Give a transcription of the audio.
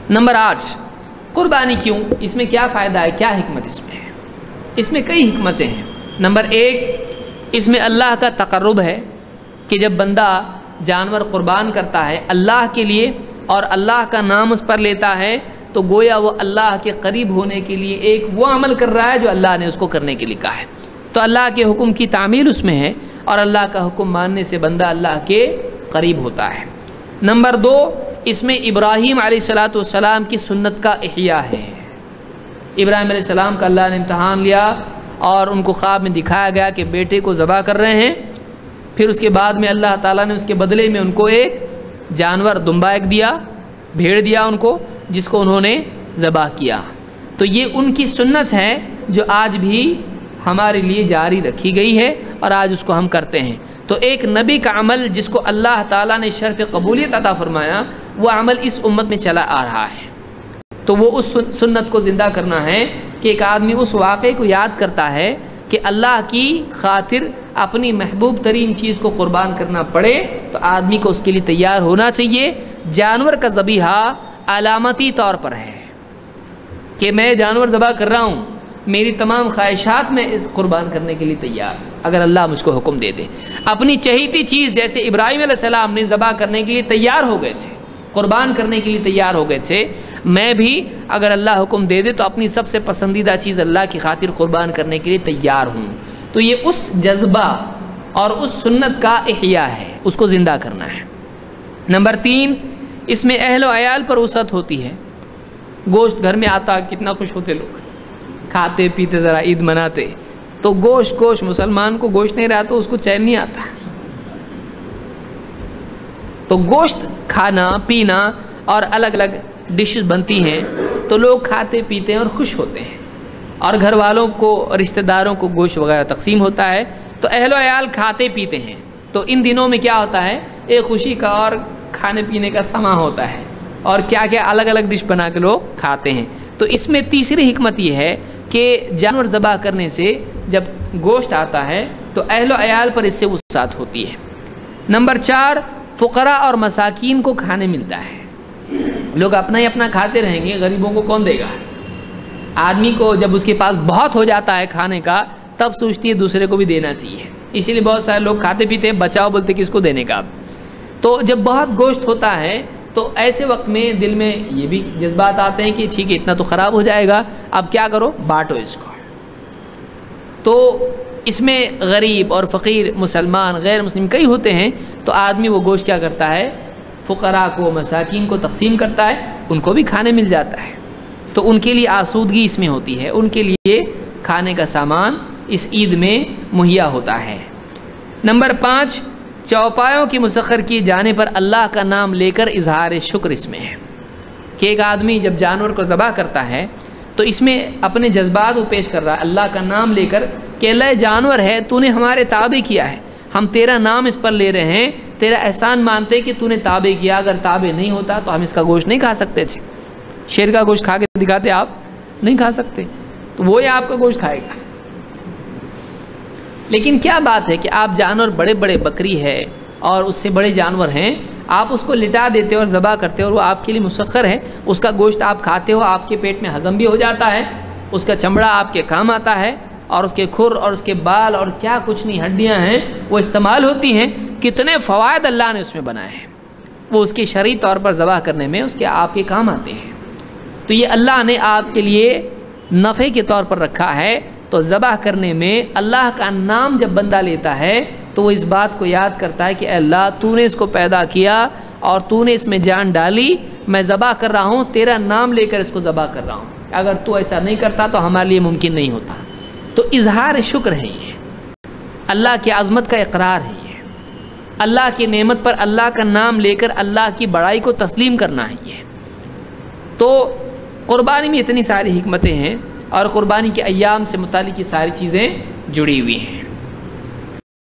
Number 8، قربانی کیوں، اس میں کیا فائدہ ہے، کیا حکمت اس میں ہے؟ اس میں کئی حکمتیں ہیں۔ نمبر 1، اس میں اللہ کا تقرب ہے کہ جب بندہ جانور قربان کرتا ہے اللہ کے لیے اور اللہ کا نام اس پر لیتا ہے تو گویا وہ اللہ کے قریب ہونے کے لیے ایک وہ عمل کر رہا ہے جو اللہ نے اس کو کرنے کے لیے کہا ہے، تو اللہ کے حکم کی تعمیل اس میں ہے اور اللہ کا حکم ماننے سے بندہ اللہ کے قریب ہوتا ہے۔ نمبر 2، اس میں ابراہیم علیہ السلام کی سنت کا احیاء ہے۔ ابراہیم علیہ السلام کا اللہ نے امتحان لیا اور ان کو خواب میں دکھایا گیا کہ بیٹے کو ذبح کر رہے ہیں، پھر اس کے بعد میں اللہ تعالیٰ نے اس کے بدلے میں ان کو ایک جانور دمبا ایک دیا، بھیڑ دیا ان کو، جس کو انہوں نے ذبح کیا۔ تو یہ ان کی سنت ہے جو آج بھی ہمارے لیے جاری رکھی گئی ہے اور آج اس کو ہم کرتے ہیں۔ تو ایک نبی کا عمل جس کو اللہ تعالیٰ نے شرف قبولیت عطا فرمایا، وہ عمل اس امت میں چلا آ رہا ہے، تو وہ اس سنت کو زندہ کرنا ہے کہ ایک آدمی اس واقعے کو یاد کرتا ہے کہ اللہ کی خاطر اپنی محبوب ترین چیز کو قربان کرنا پڑے تو آدمی کو اس کے لیے تیار ہونا چاہیے۔ جانور کا ذبیحہ علامتی طور پر ہے کہ میں جانور ذبح کر رہا ہوں، میری تمام خواہشات میں اس قربان کرنے کے لیے تیار، اگر اللہ مجھ کو حکم دے دے۔ اپنی چہیتی چیز جیسے ابراہیم علیہ السلام نے ذبح کرنے کے لیے تیار ہو گئے تھے، قربان کرنے کے لیے تیار ہو گئے تھے، میں بھی اگر اللہ حکم دے دے تو اپنی سب سے پسندیدہ چیز اللہ کی خاطر قربان کرنے کے لیے تیار ہوں۔ تو یہ اس جذبہ اور اس سنت کا احیاء ہے، اس کو زندہ کرنا ہے۔ نمبر 3، اس میں اہل و عیال پر وسعت ہوتی ہے۔ گوشت گھر میں آتا، کتنا خوش ہوتے لوگ، کھاتے پیتے ذرا عید مناتے، تو گوشت مسلمان کو گوشت نہیں رہا تو اس کو چین نہیں آتا، تو گوشت کھانا پینا اور الگ الگ ڈشز بنتی ہیں تو لوگ کھاتے پیتے ہیں اور خوش ہوتے ہیں، اور گھر والوں کو رشتہ داروں کو گوشت وغیرہ تقسیم ہوتا ہے، تو اہل و عیال کھاتے پیتے ہیں۔ تو ان دنوں میں کیا ہوتا ہے، ایک خوشی کا اور کھانے پینے کا سما ہوتا ہے، اور کیا کیا الگ الگ ڈش بنا کے لوگ کھاتے ہیں۔ تو اس میں تیسری حکمت یہ ہے کہ جانور ذبح کرنے سے جب گوشت آتا ہے تو اہل و عیال پر اس سے وسعت ہوتی ہے۔ نمبر 4، فقراء اور مساکین کو کھانے ملتا ہے۔ لوگ اپنا ہی اپنا کھاتے رہیں گے، غریبوں کو کون دے گا؟ آدمی کو جب اس کے پاس بہت ہو جاتا ہے کھانے کا تب سوچتی ہے دوسرے کو بھی دینا چاہیے، اسی لیے بہت سارے لوگ کھاتے پیتے ہیں، بچاؤ بولتے کس کو دینے کا۔ تو جب بہت گوشت ہوتا ہے تو ایسے وقت میں دل میں یہ بھی جذبات آتے ہیں کہ ٹھیک ہے اتنا تو خراب ہو جائے گا، اب کیا کرو، بانٹو اس کو۔ تو اس میں غریب اور فقیر، مسلمان غیر مسلم کئی ہوتے ہیں، تو آدمی وہ گوشت کیا کرتا ہے، فقراء کو مساکین کو تقسیم کرتا ہے، ان کو بھی کھانے مل جاتا ہے، تو ان کے لیے آسودگی اس میں ہوتی ہے، ان کے لیے کھانے کا سامان اس عید میں مہیا ہوتا ہے۔ نمبر 5، چوپایوں کی مسخر کیے جانے پر اللہ کا نام لے کر اظہار شکر اس میں ہے، کہ ایک آدمی جب جانور کو ذبح کرتا ہے تو اس میں اپنے جذبات کو پیش کر رہا ہے اللہ کا نام لے کر کہ اللہ جانور ہے، تو نے ہمارے تابع کیا ہے، ہم تیرا نام اس پر لے رہے ہیں، تیرا احسان مانتے کہ تو نے تابع کیا، اگر تابع نہیں ہوتا تو ہم اس کا گوشت نہیں کھا سکتے تھے۔ شیر کا گوشت کھا کے دکھاتے آپ، نہیں کھا سکتے، تو وہی آپ کا گوشت کھائے گا۔ لیکن کیا بات ہے کہ آپ جانور بڑے بڑے بکری ہے اور اس سے بڑے جانور ہیں، آپ اس کو لٹا دیتے اور ذبح کرتے اور وہ آپ کے لیے مسخر ہے، اس کا گوشت آپ کھاتے ہو، آپ کے پیٹ میں ہضم بھی ہو جاتا ہے، اس کا چمڑا آپ کے کام آتا ہے، اور اس کے کھر اور اس کے بال اور کیا کچھ نہیں ہڈیاں ہیں وہ استعمال ہوتی ہیں، کتنے فوائد اللہ نے اس میں بنائے ہیں، وہ اس کے شرعی طور پر ذبح کرنے میں اس کے آپ کے کام آتے ہیں۔ تو یہ اللہ نے آپ کے لیے نفع کے طور پر رکھا ہے، تو ذبح کرنے میں اللہ کا نام جب بندہ لیتا ہے تو وہ اس بات کو یاد کرتا ہے کہ اے اللہ تو نے اس کو پیدا کیا اور تو نے اس میں جان ڈالی، میں ذبح کر رہا ہوں، تیرا نام لے کر اس کو ذبح کر رہا ہوں، اگر تو ایسا نہیں کرتا تو ہمارے لیے ممکن نہیں ہوتا۔ تو اظہار شکر ہے، یہ اللہ کی عظمت کا اقرار ہے، یہ اللہ کی نعمت پر اللہ کا نام لے کر اللہ کی بڑائی کو تسلیم کرنا ہے یہ۔ تو قربانی میں اتنی ساری حکمتیں ہیں اور قربانی کے ایام سے متعلق یہ ساری چیزیں جڑی ہوئی ہیں۔